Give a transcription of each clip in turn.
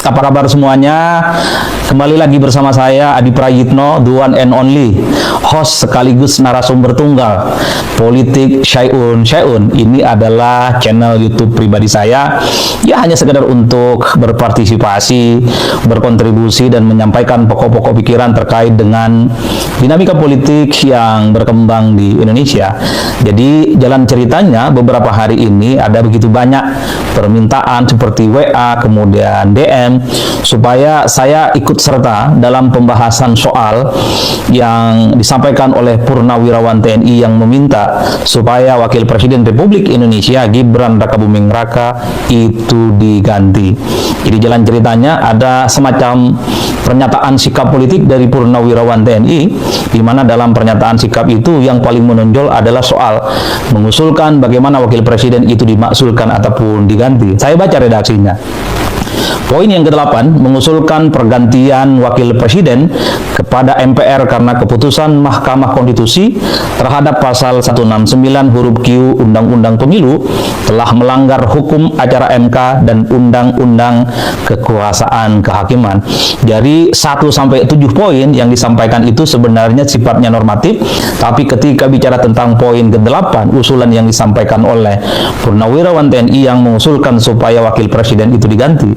apa kabar semuanya? Kembali lagi bersama saya Adi Prayitno, the one and only host sekaligus narasumber tunggal Politik Syai'un. Ini adalah channel YouTube pribadi saya. Ya hanya sekedar untuk berpartisipasi, berkontribusi dan menyampaikan pokok-pokok pikiran terkait dengan dinamika politik yang berkembang di Indonesia. Jadi jalan ceritanya beberapa hari ini ada begitu banyak permintaan seperti WA, kemudian DM, supaya saya ikut serta dalam pembahasan soal yang disampaikan oleh Purnawirawan TNI yang meminta supaya Wakil Presiden Republik Indonesia Gibran Rakabuming Raka itu diganti. Jadi jalan ceritanya ada semacam pernyataan sikap politik dari Purnawirawan TNI, di mana dalam pernyataan sikap itu yang paling menonjol adalah soal mengusulkan bagaimana Wakil Presiden itu dimaksulkan ataupun diganti. Saya baca redaksinya. Poin yang ke-8, mengusulkan pergantian Wakil Presiden kepada MPR karena keputusan Mahkamah Konstitusi terhadap pasal 169 huruf Q Undang-Undang Pemilu telah melanggar hukum acara MK dan Undang-Undang Kekuasaan Kehakiman. Dari 1-7 poin yang disampaikan itu sebenarnya sifatnya normatif, tapi ketika bicara tentang poin ke-8, usulan yang disampaikan oleh Purnawirawan TNI yang mengusulkan supaya Wakil Presiden itu diganti,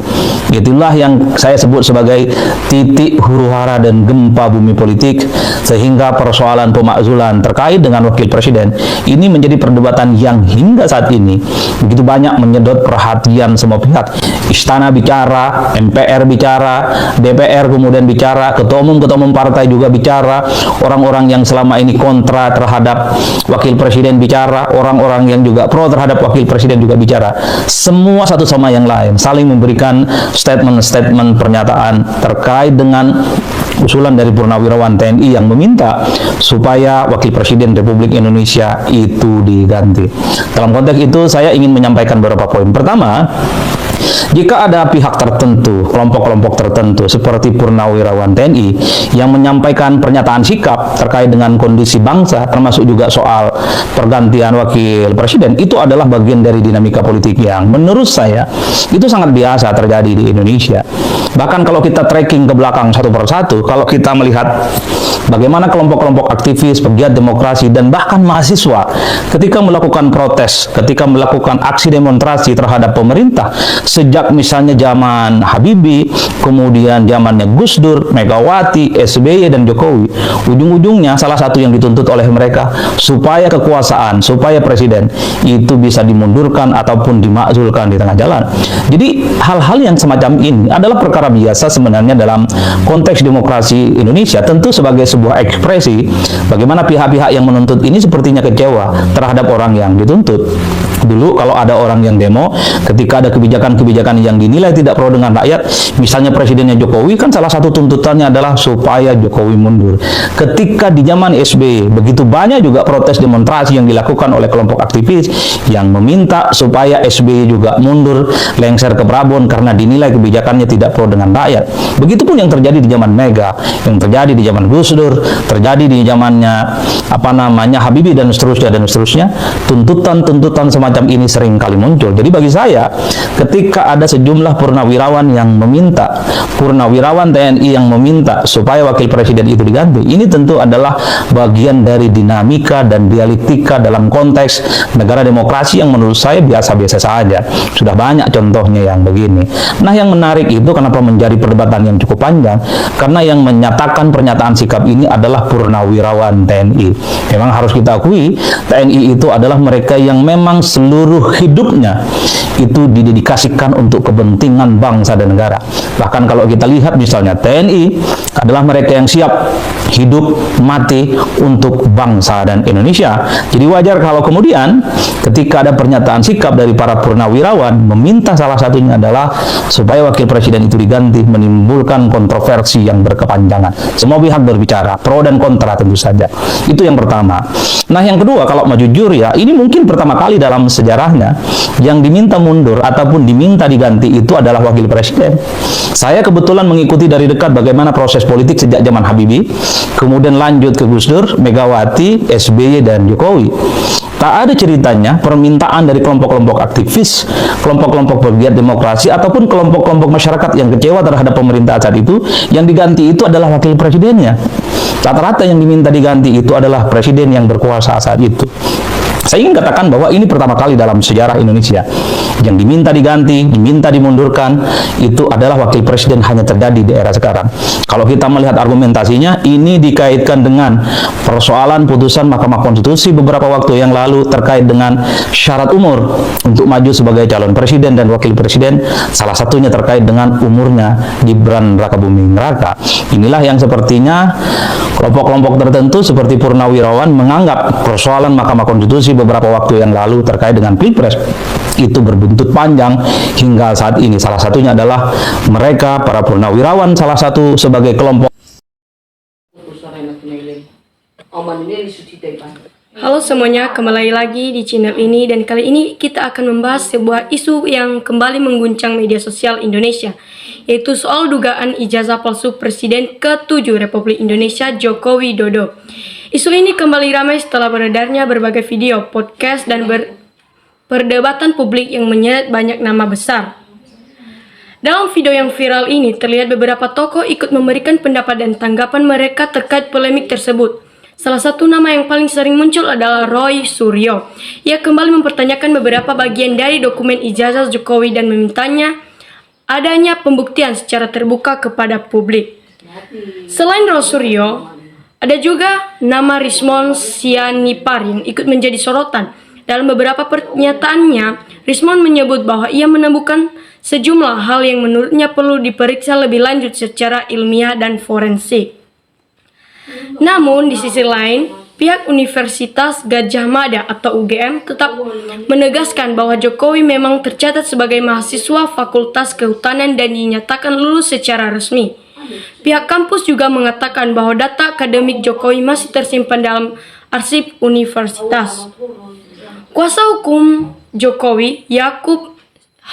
itulah yang saya sebut sebagai titik huru-hara dan gempa bumi politik, sehingga persoalan pemakzulan terkait dengan Wakil Presiden ini menjadi perdebatan yang hingga saat ini begitu banyak menyedot perhatian semua pihak. Istana bicara, MPR bicara, DPR kemudian bicara, ketua umum partai juga bicara, orang-orang yang selama ini kontra terhadap Wakil Presiden bicara, orang-orang yang juga pro terhadap Wakil Presiden juga bicara. Semua satu sama yang lain saling memberikan statement pernyataan terkait dengan usulan dari Purnawirawan TNI yang meminta supaya Wakil Presiden Republik Indonesia itu diganti. Dalam konteks itu saya ingin menyampaikan beberapa poin. Pertama, jika ada pihak tertentu, kelompok-kelompok tertentu seperti Purnawirawan TNI yang menyampaikan pernyataan sikap terkait dengan kondisi bangsa, termasuk juga soal pergantian Wakil Presiden, itu adalah bagian dari dinamika politik yang menurut saya itu sangat biasa terjadi di Indonesia. Bahkan kalau kita tracking ke belakang satu persatu, kalau kita melihat bagaimana kelompok-kelompok aktivis, pegiat demokrasi, dan bahkan mahasiswa ketika melakukan protes, ketika melakukan aksi demonstrasi terhadap pemerintah, sejak misalnya zaman Habibie, kemudian zamannya Gus Dur, Megawati, SBY, dan Jokowi, ujung-ujungnya salah satu yang dituntut oleh mereka supaya kekuasaan, supaya presiden itu bisa dimundurkan ataupun dimakzulkan di tengah jalan. Jadi hal-hal yang semacam ini adalah perkara biasa sebenarnya dalam konteks demokrasi Indonesia. Tentu sebagai sebuah ekspresi bagaimana pihak-pihak yang menuntut ini sepertinya kecewa terhadap orang yang dituntut. Dulu kalau ada orang yang demo, ketika ada kebijakan-kebijakan yang dinilai tidak pro dengan rakyat, misalnya presidennya Jokowi, kan salah satu tuntutannya adalah supaya Jokowi mundur. Ketika di zaman SBY, begitu banyak juga protes demonstrasi yang dilakukan oleh kelompok aktivis yang meminta supaya SBY juga mundur, lengser ke Prabon karena dinilai kebijakannya tidak pro dengan rakyat. Begitupun yang terjadi di zaman Mega, yang terjadi di zaman Gus Dur, terjadi di zamannya Habibie dan seterusnya. Tuntutan-tuntutan semacam ini sering kali muncul. Jadi bagi saya, ketika ada sejumlah purnawirawan yang meminta, Purnawirawan TNI yang meminta supaya Wakil Presiden itu diganti, ini tentu adalah bagian dari dinamika dan dialektika dalam konteks negara demokrasi yang menurut saya biasa-biasa saja. Sudah banyak contohnya yang begini. Nah, yang menarik itu kenapa menjadi perdebatan yang cukup panjang, karena yang menyatakan pernyataan sikap ini adalah Purnawirawan TNI. Memang harus kita akui, TNI itu adalah mereka yang memang seluruh hidupnya itu didedikasikan untuk kepentingan bangsa dan negara. Bahkan kalau kita lihat misalnya TNI adalah mereka yang siap hidup mati untuk bangsa dan Indonesia. Jadi wajar kalau kemudian ketika ada pernyataan sikap dari para purnawirawan meminta salah satunya adalah supaya Wakil Presiden itu diganti, menimbulkan kontroversi yang berkepanjangan. Semua pihak berbicara, pro dan kontra tentu saja. Itu yang pertama. Nah, yang kedua, kalau mau jujur ya, ini mungkin pertama kali dalam sejarahnya, yang diminta mundur ataupun diminta diganti itu adalah wakil presiden. Saya kebetulan mengikuti dari dekat bagaimana proses politik sejak zaman Habibie, kemudian lanjut ke Gus Dur, Megawati, SBY, dan Jokowi. Tak ada ceritanya permintaan dari kelompok-kelompok aktivis, kelompok-kelompok pegiat demokrasi, ataupun kelompok-kelompok masyarakat yang kecewa terhadap pemerintah saat itu, yang diganti itu adalah wakil presidennya. Rata-rata yang diminta diganti itu adalah presiden yang berkuasa saat itu. Saya ingin katakan bahwa ini pertama kali dalam sejarah Indonesia yang diminta diganti, diminta dimundurkan, itu adalah wakil presiden hanya terjadi di era sekarang. Kalau kita melihat argumentasinya, ini dikaitkan dengan persoalan putusan Mahkamah Konstitusi beberapa waktu yang lalu terkait dengan syarat umur untuk maju sebagai calon presiden dan wakil presiden, salah satunya terkait dengan umurnya Gibran Rakabuming Raka. Inilah yang sepertinya kelompok-kelompok tertentu seperti Purnawirawan menganggap persoalan Mahkamah Konstitusi beberapa waktu yang lalu terkait dengan Pilpres itu berbuntut panjang hingga saat ini. Salah satunya adalah mereka, para purnawirawan, salah satu sebagai kelompok. Halo semuanya, kembali lagi di channel ini, dan kali ini kita akan membahas sebuah isu yang kembali mengguncang media sosial Indonesia, yaitu soal dugaan ijazah palsu Presiden ke-7 Republik Indonesia Joko Widodo. Isu ini kembali ramai setelah beredarnya berbagai video, podcast, dan perdebatan publik yang menyeret banyak nama besar. Dalam video yang viral ini, terlihat beberapa tokoh ikut memberikan pendapat dan tanggapan mereka terkait polemik tersebut. Salah satu nama yang paling sering muncul adalah Roy Suryo. Ia kembali mempertanyakan beberapa bagian dari dokumen ijazah Jokowi dan memintanya adanya pembuktian secara terbuka kepada publik. Selain Roy Suryo, ada juga nama Rismon Sianipar yang ikut menjadi sorotan. Dalam beberapa pernyataannya, Rismon menyebut bahwa ia menemukan sejumlah hal yang menurutnya perlu diperiksa lebih lanjut secara ilmiah dan forensik. Namun, di sisi lain, pihak Universitas Gadjah Mada atau UGM tetap menegaskan bahwa Jokowi memang tercatat sebagai mahasiswa Fakultas Kehutanan dan dinyatakan lulus secara resmi. Pihak kampus juga mengatakan bahwa data akademik Jokowi masih tersimpan dalam arsip universitas. Kuasa hukum Jokowi, Yakub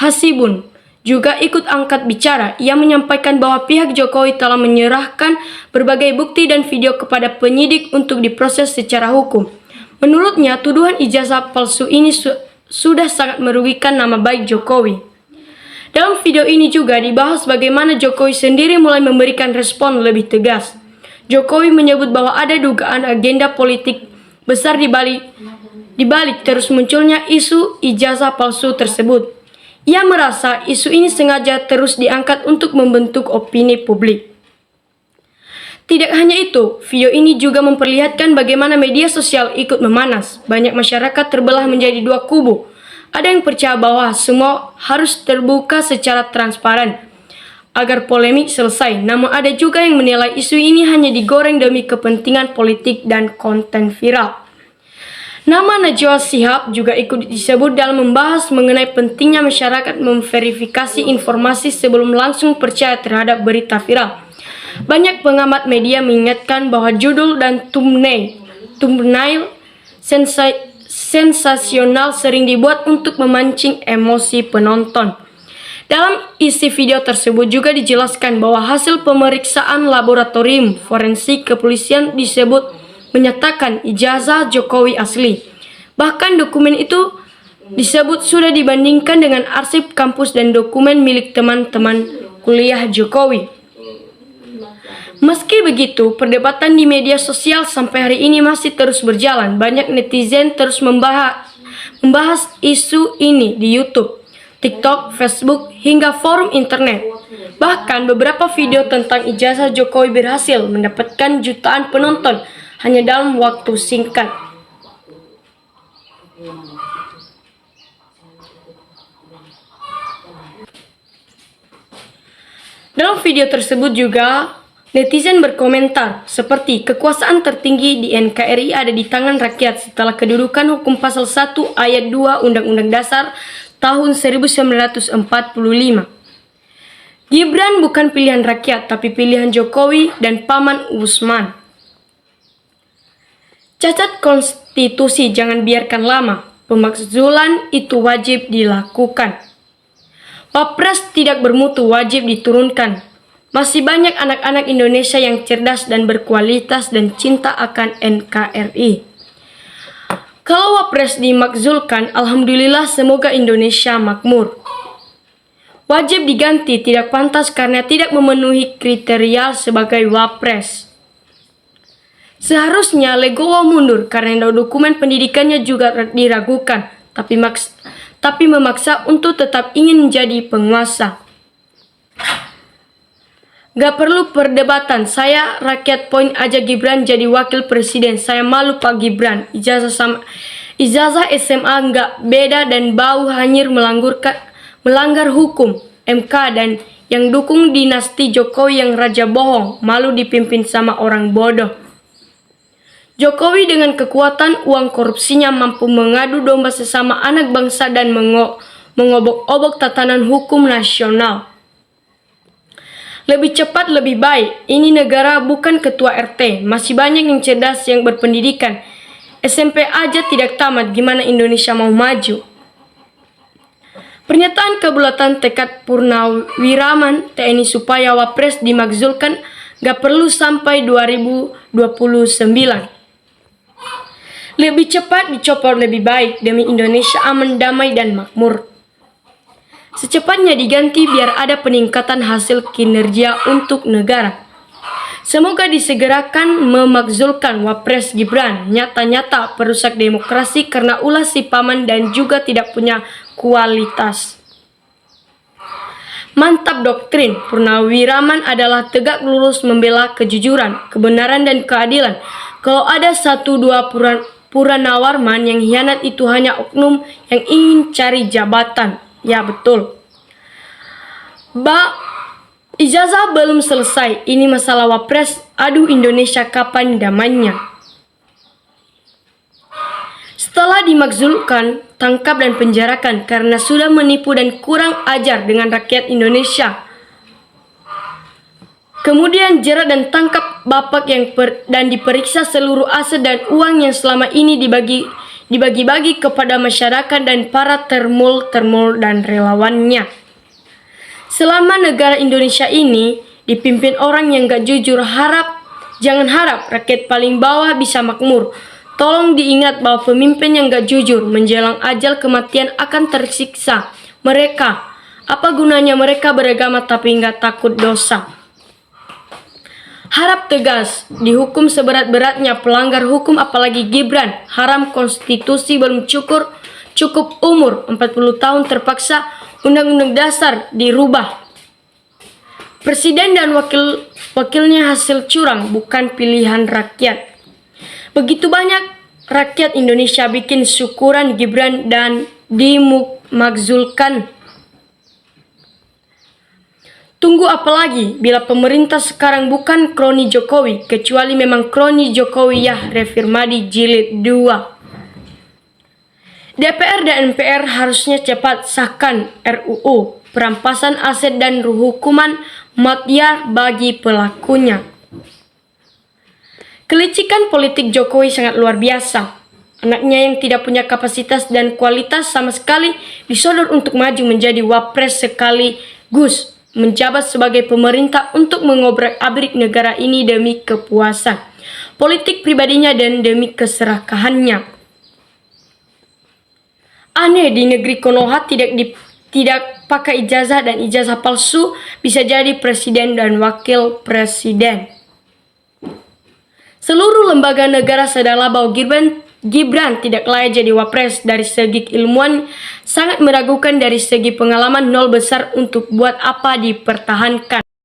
Hasibun, juga ikut angkat bicara. Ia menyampaikan bahwa pihak Jokowi telah menyerahkan berbagai bukti dan video kepada penyidik untuk diproses secara hukum. Menurutnya, tuduhan ijazah palsu ini sudah sangat merugikan nama baik Jokowi. Dalam video ini juga dibahas bagaimana Jokowi sendiri mulai memberikan respon lebih tegas. Jokowi menyebut bahwa ada dugaan agenda politik besar di balik terus munculnya isu ijazah palsu tersebut. Ia merasa isu ini sengaja terus diangkat untuk membentuk opini publik. Tidak hanya itu, video ini juga memperlihatkan bagaimana media sosial ikut memanas. Banyak masyarakat terbelah menjadi dua kubu. Ada yang percaya bahwa semua harus terbuka secara transparan agar polemik selesai. Namun ada juga yang menilai isu ini hanya digoreng demi kepentingan politik dan konten viral. Nama Najwa Shihab juga ikut disebut dalam membahas mengenai pentingnya masyarakat memverifikasi informasi sebelum langsung percaya terhadap berita viral. Banyak pengamat media mengingatkan bahwa judul dan thumbnail sensasional sering dibuat untuk memancing emosi penonton. Dalam isi video tersebut juga dijelaskan bahwa hasil pemeriksaan laboratorium forensik kepolisian disebut menyatakan ijazah Jokowi asli. Bahkan dokumen itu disebut sudah dibandingkan dengan arsip kampus dan dokumen milik teman-teman kuliah Jokowi. Meski begitu, perdebatan di media sosial sampai hari ini masih terus berjalan. Banyak netizen terus membahas isu ini di YouTube, TikTok, Facebook, hingga forum internet. Bahkan beberapa video tentang ijazah Jokowi berhasil mendapatkan jutaan penonton hanya dalam waktu singkat. Dalam video tersebut juga netizen berkomentar seperti kekuasaan tertinggi di NKRI ada di tangan rakyat setelah kedudukan hukum pasal 1 ayat 2 Undang-Undang Dasar tahun 1945. Gibran bukan pilihan rakyat tapi pilihan Jokowi dan Paman Usman. Cacat konstitusi jangan biarkan lama. pemakzulan itu wajib dilakukan. Wapres tidak bermutu wajib diturunkan. Masih banyak anak-anak Indonesia yang cerdas dan berkualitas dan cinta akan NKRI. Kalau Wapres dimakzulkan, alhamdulillah semoga Indonesia makmur. Wajib diganti tidak pantas karena tidak memenuhi kriteria sebagai Wapres. Seharusnya Legowo mundur karena dokumen pendidikannya juga diragukan, tapi memaksa untuk tetap ingin menjadi penguasa. Gak perlu perdebatan, saya rakyat poin aja Gibran jadi wakil presiden. Saya malu Pak Gibran, ijazah SMA gak beda dan bau hanyir melanggar hukum MK dan yang dukung dinasti Jokowi yang raja bohong, malu dipimpin sama orang bodoh. Jokowi dengan kekuatan uang korupsinya mampu mengadu domba sesama anak bangsa dan mengobok-obok tatanan hukum nasional. Lebih cepat lebih baik, ini negara bukan ketua RT, masih banyak yang cerdas yang berpendidikan. SMP aja tidak tamat, gimana Indonesia mau maju? Pernyataan kebulatan tekad Purnawiraman TNI supaya Wapres dimakzulkan gak perlu sampai 2029. Lebih cepat dicopot lebih baik demi Indonesia aman, damai, dan makmur. Secepatnya diganti biar ada peningkatan hasil kinerja untuk negara. Semoga disegerakan memakzulkan Wapres Gibran, nyata-nyata perusak demokrasi karena ulah si paman dan juga tidak punya kualitas. Mantap doktrin, Purnawiraman adalah tegak lurus membela kejujuran, kebenaran, dan keadilan. Kalau ada 1-2 Purnawarman yang hianat itu hanya oknum yang ingin cari jabatan. Ya betul. Ijazah belum selesai. Ini masalah Wapres. Aduh Indonesia kapan damainya? Setelah dimakzulkan, tangkap dan penjarakan karena sudah menipu dan kurang ajar dengan rakyat Indonesia. Kemudian jerat dan tangkap bapak dan diperiksa seluruh aset dan uang yang selama ini dibagi-bagi kepada masyarakat dan para termul dan relawannya. Selama negara Indonesia ini dipimpin orang yang gak jujur, jangan harap rakyat paling bawah bisa makmur. Tolong diingat bahwa pemimpin yang gak jujur menjelang ajal kematian akan tersiksa. Apa gunanya mereka beragama tapi gak takut dosa? Harap tegas, dihukum seberat-beratnya pelanggar hukum apalagi Gibran. Haram konstitusi belum cukup umur 40 tahun terpaksa Undang-Undang Dasar dirubah. Presiden dan wakilnya hasil curang, bukan pilihan rakyat. Begitu banyak rakyat Indonesia bikin syukuran Gibran dan dimakzulkan. Tunggu apa lagi bila pemerintah sekarang bukan kroni Jokowi, kecuali memang kroni Jokowi ya Refirmadi jilid 2. DPR dan MPR harusnya cepat sahkan RUU perampasan aset dan hukuman maut bagi pelakunya. Kelicikan politik Jokowi sangat luar biasa. Anaknya yang tidak punya kapasitas dan kualitas sama sekali disodor untuk maju menjadi Wapres sekaligus menjabat sebagai pemerintah untuk mengobrak-abrik negara ini demi kepuasan politik pribadinya dan demi keserakahannya. Aneh, di negeri Konoha tidak pakai ijazah dan ijazah palsu bisa jadi presiden dan wakil presiden. Seluruh lembaga negara sadarlah bahwa Gibran tidak layak jadi Wapres. Dari segi ilmuwan sangat meragukan, dari segi pengalaman nol besar, untuk buat apa dipertahankan.